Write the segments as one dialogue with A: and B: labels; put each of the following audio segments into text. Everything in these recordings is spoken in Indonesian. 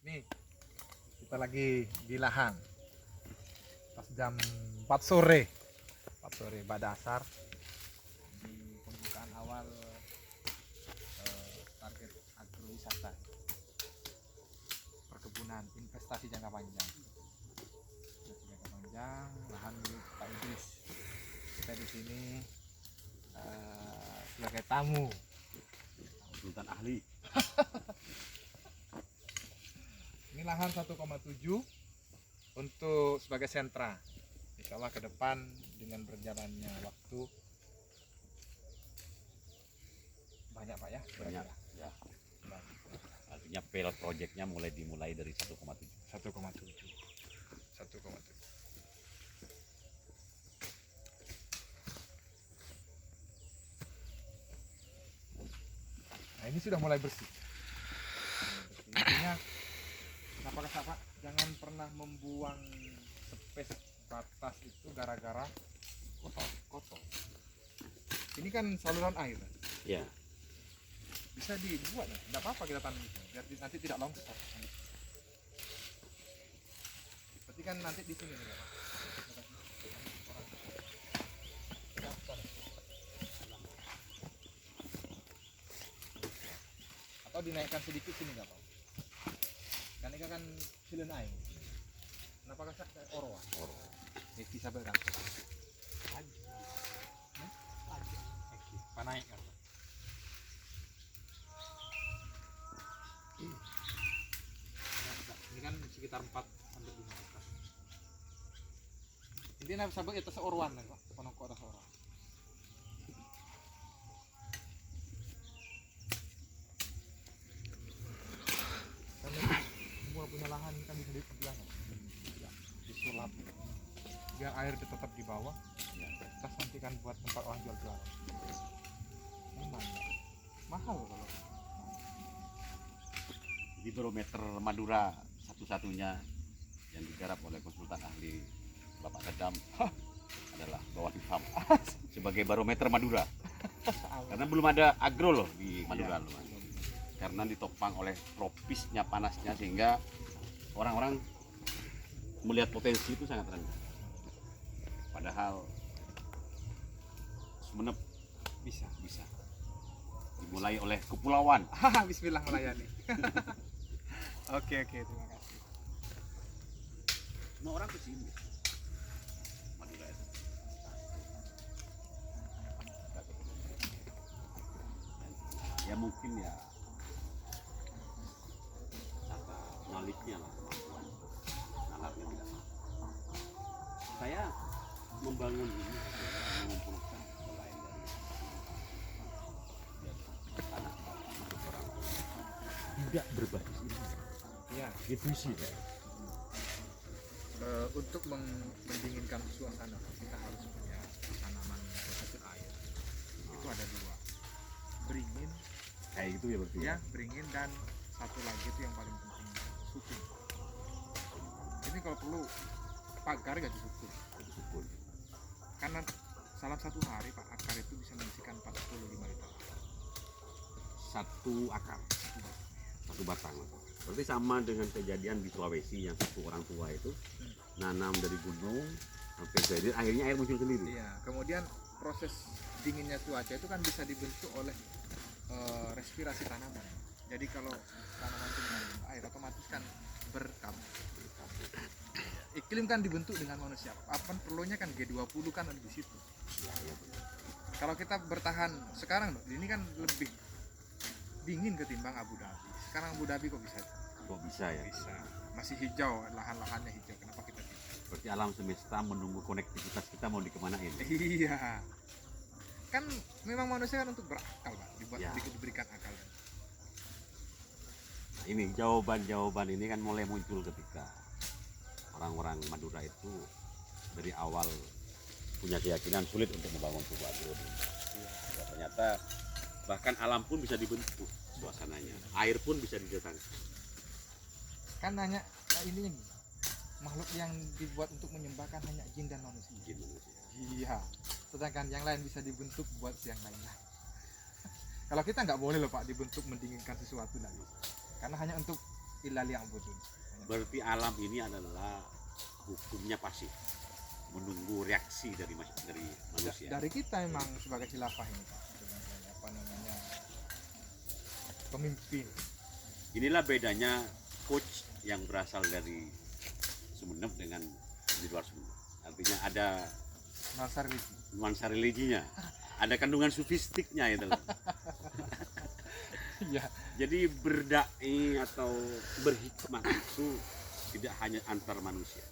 A: Nih, kita lagi di lahan. Pas jam 4 sore. 4 sore pada dasar di pembukaan awal target agrowisata. Perkebunan investasi jangka panjang. Jangka panjang, lahan milik Pak Idris. Kita di sini sebagai tamu.
B: Konsultan ahli.
A: Ini lahan 1,7 untuk sebagai sentra. Insya Allah ke depan dengan berjalannya waktu banyak Pak ya?
B: Banyak ya. Artinya pilot projectnya dimulai dari 1,7.
A: 1,7. Nah ini sudah mulai bersih. Intinya kenapa Pak? Jangan pernah membuang space batas itu gara-gara kotor. Ini kan saluran air.
B: Ya.
A: Bisa dibuat, tidak apa-apa kita tanam itu, biar nanti tidak longsor. Berarti kan nanti di sini nih, Pak. Atau dinaikkan sedikit sini nggak Pak? Kan ini kan silen air. Kenapa kan oroa? Ini bisa berang. Panaik kan? Ini kan sekitar 4 sampai 5 meter. Intinya sabuk itu seorwan nih Pak, penongkok ada seorang. Karena semua punya lahan kan bisa dipegang, disulap, biar air tetap di bawah. Terus nanti kan buat tempat orang jual-jual. Memang mahal kalau.
B: Jadi barometer Madura satu-satunya yang digarap oleh konsultan ahli Bapak Sadam adalah Bawah Pifam sebagai barometer Madura. Karena belum ada agro loh di Madura loh, Mas. Karena ditopang oleh tropisnya panasnya sehingga orang-orang melihat potensi itu sangat rendah. Padahal Sumeneb
A: Bisa.
B: dimulai oleh kepulauan.
A: Bismillah melayani. Oke, terima kasih.
B: Semua orang ke sini. Madura itu. Ya mungkin ya kata maliknya lah, kemampuan nalarnya tidak sama. Saya membangun ini mengumpulkan selain dari tanah untuk orang tidak berbasis ini.
A: Ya,
B: Itu sih.
A: untuk mendinginkan suasana kita harus punya tanaman penghasil air. Itu ada 2. Beringin,
B: Kayak gitu ya berarti.
A: ya, beringin dan satu lagi itu yang paling penting, sukun. Ini kalau perlu pagar gak disukun.
B: Itu sukun.
A: Karena salah satu hari Pak akar itu bisa mengisikan 45 liter.
B: Satu akar, satu batang. Berarti sama dengan kejadian di Sulawesi yang satu orang tua itu nanam dari gunung sampai jadi akhirnya air muncul sendiri.
A: Iya, kemudian proses dinginnya cuaca itu kan bisa dibentuk oleh respirasi tanaman. Jadi kalau tanaman itu mengandung air, otomatis kan berkabut. Iklim kan dibentuk dengan manusia. Apa perlunya kan G20 kan ada di situ.
B: Ya, ya.
A: Kalau kita bertahan sekarang, ini kan lebih dingin ketimbang Abu Dhabi. Sekarang Abu Dhabi kok bisa?
B: Kok bisa ya?
A: Bisa. Masih hijau, lahan-lahannya hijau. Kenapa kita tidak?
B: Berarti alam semesta menunggu konektivitas kita mau dikemanain.
A: Iya. Kan memang manusia kan untuk berakal, Pak.
B: Ya.
A: Diberikan akal.
B: Nah, ini jawaban-jawaban ini kan mulai muncul ketika orang-orang Madura itu dari awal punya keyakinan sulit untuk membangun sebuah agro. Ya, ternyata bahkan alam pun bisa dibentuk suasananya, air pun bisa didatangkan.
A: Kan hanya ininya gini, makhluk yang dibuat untuk menyembahkan hanya jin dan manusia.
B: Jin manusia.
A: Iya. Sedangkan yang lain bisa dibentuk buat yang lainnya. Kalau kita nggak boleh loh Pak dibentuk mendinginkan sesuatu lagi. Karena hanya untuk illa liya'budun.
B: Berarti alam ini adalah hukumnya pasif, menunggu reaksi dari manusia.
A: Dari kita emang sebagai khilafah ini Pak, sebagai apa namanya pemimpin.
B: Inilah bedanya coach yang berasal dari Sumeneb dengan di luar Sumeneb. Artinya ada
A: Nuansa religi.
B: nuansa religinya, ada kandungan sufistiknya itu.
A: Iya.
B: Jadi berdai atau berhikmah itu tidak hanya antar manusia,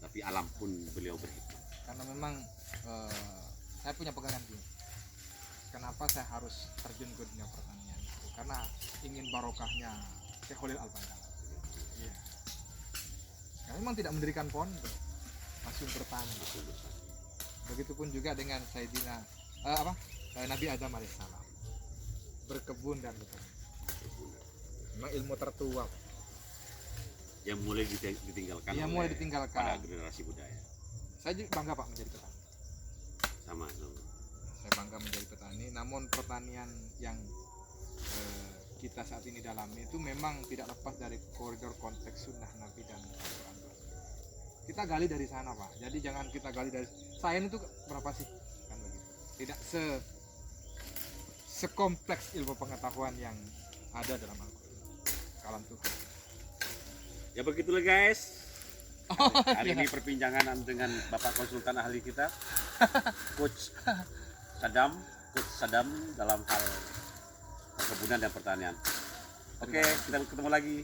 B: tapi alam pun beliau berhikmah.
A: Karena memang saya punya pegangan gini. Kenapa saya harus terjun ke dunia pertanian? Karena ingin barokahnya Syekh Khalil Al-Bangkalan. Iya. Ya, memang tidak mendirikan pondok, langsung bertani. Begitupun juga dengan Sayyidina Nabi Adam alaihissalam, berkebun dan bertani. Memang ilmu tertua
B: Yang mulai ditinggalkan
A: yang mulai ditinggalkan.
B: pada generasi budaya.
A: Saya juga bangga Pak menjadi petani.
B: Sama.
A: Saya bangga menjadi petani. Namun pertanian yang kita saat ini dalami itu memang tidak lepas dari koridor konteks sunnah Nabi dan Al-Quran. Kita gali dari sana Pak. Jadi jangan kita gali dari sains itu berapa sih? Kan begitu. Tidak sekompleks ilmu pengetahuan yang ada dalam Al-Quran. Kalam Tuhan.
B: Ya begitulah guys. Hari ini perbincangan dengan Bapak konsultan ahli kita, Coach Sadam dalam hal perkebunan dan pertanian. Oke, kita ketemu lagi.